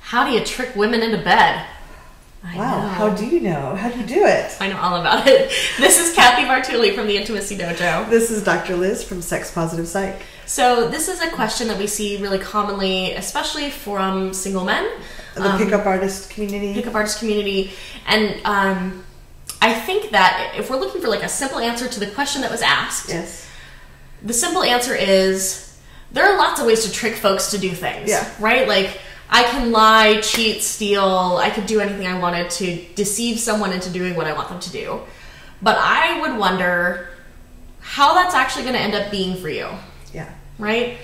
How do you trick women into bed? Wow, how do you know? How do you do it? I know all about it. This is Kathy Bartuli from the Intimacy Dojo. This is Dr. Liz from Sex Positive Psych. So this is a question that we see really commonly, especially from single men. The pickup artist community. Pickup artist community. And I think that if we're looking for like a simple answer to the question that was asked, yes, the simple answer is there are lots of ways to trick folks to do things. Yeah. Right? Like, I can lie, cheat, steal. I could do anything I wanted to deceive someone into doing what I want them to do. But I would wonder how that's actually going to end up being for you. Yeah. Right?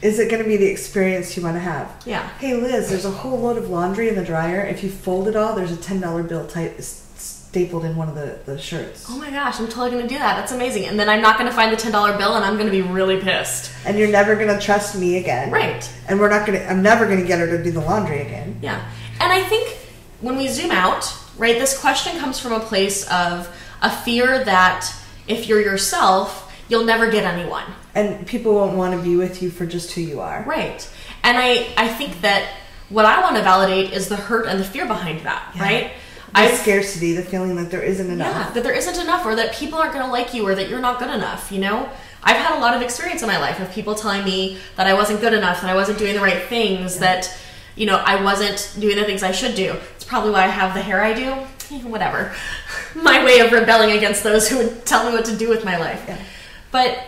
Is it going to be the experience you want to have? Yeah. Hey, Liz, there's a whole load of laundry in the dryer. If you fold it all, there's a $10 bill stapled in one of the shirts. Oh my gosh, I'm totally going to do that. That's amazing. And then I'm not going to find the $10 bill and I'm going to be really pissed. And you're never going to trust me again. Right. And I'm never going to get her to do the laundry again. Yeah. And I think when we zoom out, right, this question comes from a place of a fear that if you're yourself, you'll never get anyone. And people won't want to be with you for just who you are. Right. And I think that what I want to validate is the hurt and the fear behind that, yeah. right? The scarcity, the feeling that there isn't enough. Yeah, that there isn't enough, or that people aren't going to like you, or that you're not good enough, you know? I've had a lot of experience in my life of people telling me that I wasn't good enough, that I wasn't doing the right things, that, you know, I wasn't doing the things I should do. It's probably why I have the hair I do. Whatever. My way of rebelling against those who would tell me what to do with my life. Yeah. But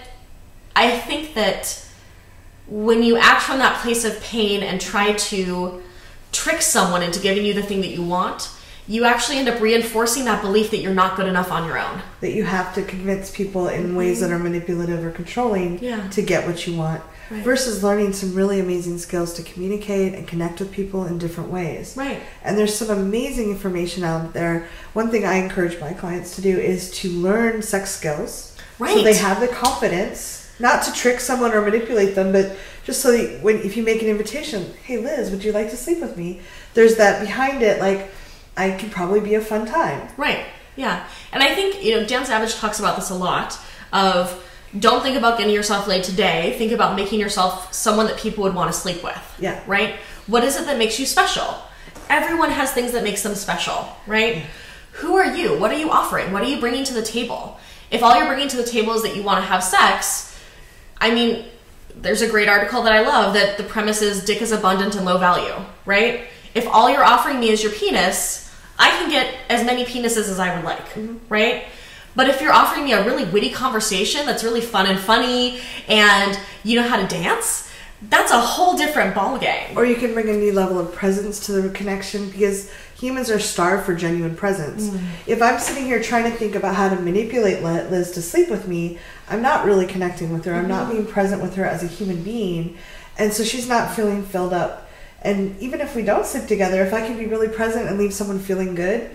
I think that when you act from that place of pain and try to trick someone into giving you the thing that you want, you actually end up reinforcing that belief that you're not good enough on your own. That you have to convince people in ways that are manipulative or controlling to get what you want. Right. Versus learning some really amazing skills to communicate and connect with people in different ways. Right. And there's some amazing information out there. One thing I encourage my clients to do is to learn sex skills. Right. So they have the confidence, not to trick someone or manipulate them, but just so that if you make an invitation, hey Liz, would you like to sleep with me? There's that behind it, like, I could probably be a fun time. Right. Yeah. And I think, you know, Dan Savage talks about this a lot of don't think about getting yourself laid today. Think about making yourself someone that people would want to sleep with. Yeah. Right? What is it that makes you special? Everyone has things that makes them special, right? Yeah. Who are you? What are you offering? What are you bringing to the table? If all you're bringing to the table is that you want to have sex, I mean, there's a great article that I love that the premise is dick is abundant and low value, right? If all you're offering me is your penis, I can get as many penises as I would like, right? But if you're offering me a really witty conversation that's really fun and funny and you know how to dance, that's a whole different ballgame. Or you can bring a new level of presence to the connection because humans are starved for genuine presence. If I'm sitting here trying to think about how to manipulate Liz to sleep with me, I'm not really connecting with her. I'm not being present with her as a human being. And so she's not feeling filled up. And even if we don't sleep together, if I can be really present and leave someone feeling good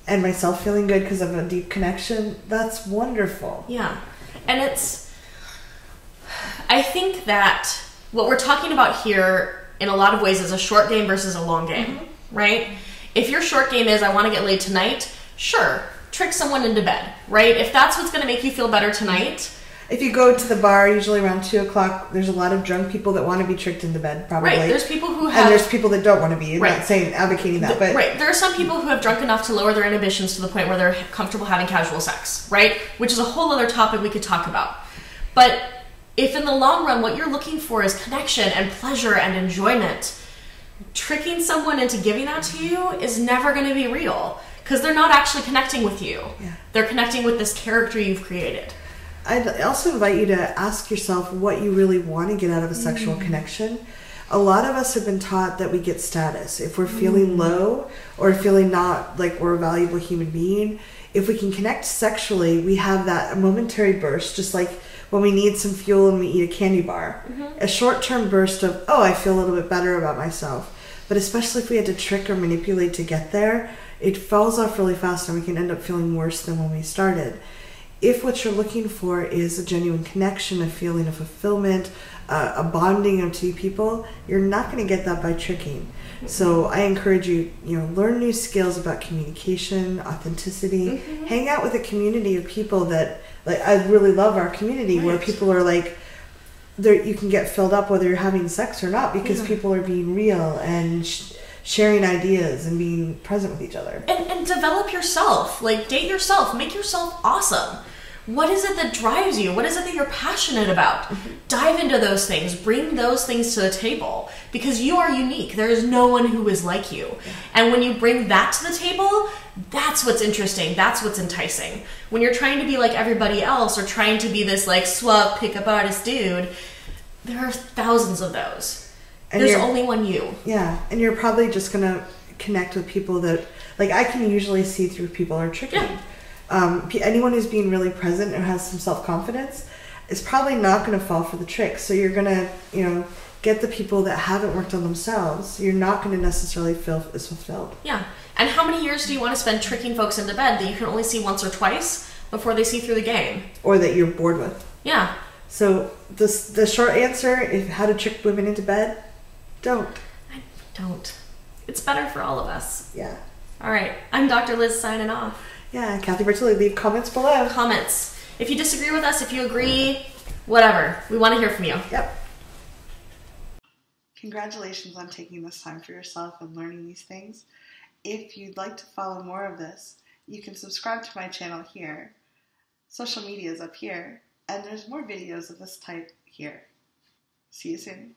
and myself feeling good because of a deep connection, that's wonderful. Yeah. And I think that what we're talking about here in a lot of ways is a short game versus a long game, right? If your short game is I want to get laid tonight, sure, trick someone into bed, right? If that's what's going to make you feel better tonight. If you go to the bar, usually around 2 o'clock, there's a lot of drunk people that want to be tricked into bed, probably. Right, there's people who have... And there's people that don't want to be. I'm not saying, advocating that, but... Right, there are some people who have drunk enough to lower their inhibitions to the point where they're comfortable having casual sex, right? Which is a whole other topic we could talk about. But if in the long run what you're looking for is connection and pleasure and enjoyment, tricking someone into giving that to you is never going to be real. Because they're not actually connecting with you. Yeah. They're connecting with this character you've created. I'd also invite you to ask yourself what you really want to get out of a sexual connection. A lot of us have been taught that we get status. If we're feeling low or feeling not like we're a valuable human being, if we can connect sexually, we have that momentary burst, just like when we need some fuel and we eat a candy bar. A short-term burst of, oh, I feel a little bit better about myself. But especially if we had to trick or manipulate to get there, it falls off really fast and we can end up feeling worse than when we started. If what you're looking for is a genuine connection, a feeling of fulfillment, a bonding of two people, you're not going to get that by tricking. So I encourage you, learn new skills about communication, authenticity, hang out with a community of people that, like, I really love our community where people are like, you can get filled up whether you're having sex or not because people are being real and sharing ideas and being present with each other. And develop yourself. Like, date yourself. Make yourself awesome. What is it that drives you? What is it that you're passionate about? Dive into those things. Bring those things to the table because you are unique. There is no one who is like you. And when you bring that to the table, that's what's interesting. That's what's enticing. When you're trying to be like everybody else or trying to be this like swag pickup artist dude, there are thousands of those. And there's only one you. Yeah. And you're probably just going to connect with people that, like, I can usually see through people are tricky. Yeah. Anyone who's being really present or has some self-confidence is probably not going to fall for the trick. So you're going to, get the people that haven't worked on themselves. You're not going to necessarily feel as fulfilled. Yeah. And how many years do you want to spend tricking folks into bed that you can only see once or twice before they see through the game? Or that you're bored with. Yeah. So the short answer, if how to trick women into bed, don't. Don't. It's better for all of us. Yeah. All right. I'm Dr. Liz signing off. Yeah, Kathy Bertoli, leave comments below. Comments. If you disagree with us, if you agree, whatever. We want to hear from you. Yep. Congratulations on taking this time for yourself and learning these things. If you'd like to follow more of this, you can subscribe to my channel here. Social media is up here, and there's more videos of this type here. See you soon.